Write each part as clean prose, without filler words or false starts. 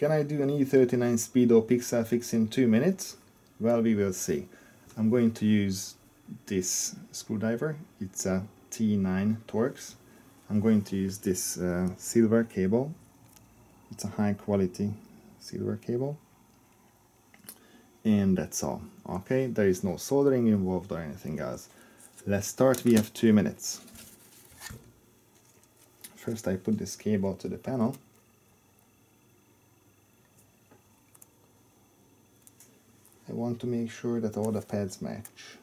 Can I do an e39 SPEEDO Pixel fix in 2 minutes? Well, we will see. I'm going to use this screwdriver. It's a T9 Torx. I'm going to use this silver cable. It's a high quality silver cable. And that's all. Okay, there is no soldering involved or anything else. Let's start. We have 2 minutes. First I put this cable to the panel. I want to make sure that all the pads match.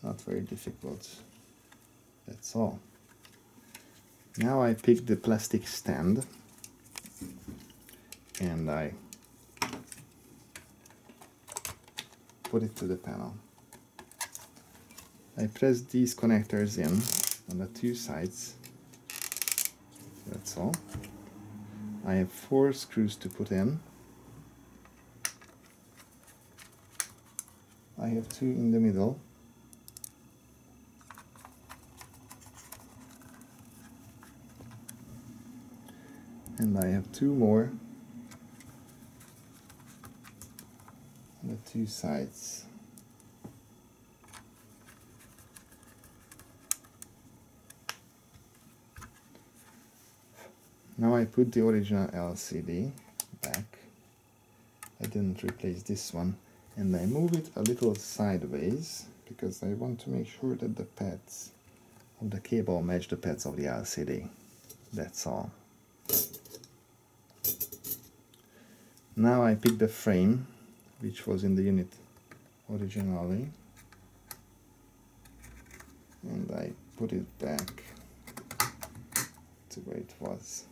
Not very difficult. That's all. Now I pick the plastic stand and I put it to the panel. I press these connectors in on the 2 sides. That's all. I have 4 screws to put in. I have 2 in the middle. And I have 2 more on the 2 sides. Now I put the original LCD back. I didn't replace this one, and I move it a little sideways because I want to make sure that the pads of the cable match the pads of the LCD. That's all. Now I pick the frame which was in the unit originally and I put it back to where it was.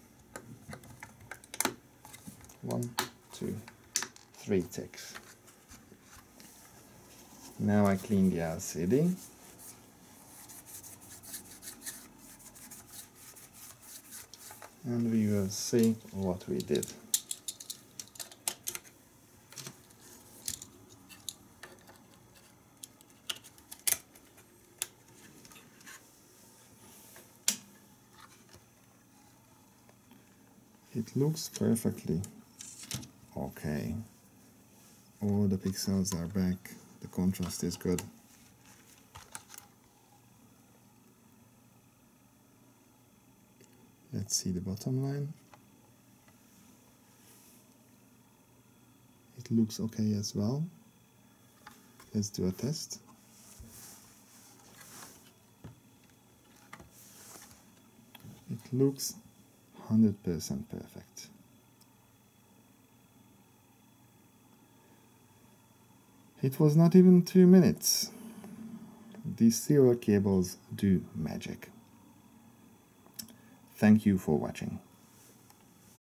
1, 2, 3 ticks. Now I clean the LCD. And we will see what we did. It looks perfectly okay. All the pixels are back. The contrast is good. Let's see the bottom line. It looks okay as well. Let's do a test. It looks 100% perfect. It was not even 2 minutes. These silver cables do magic. Thank you for watching.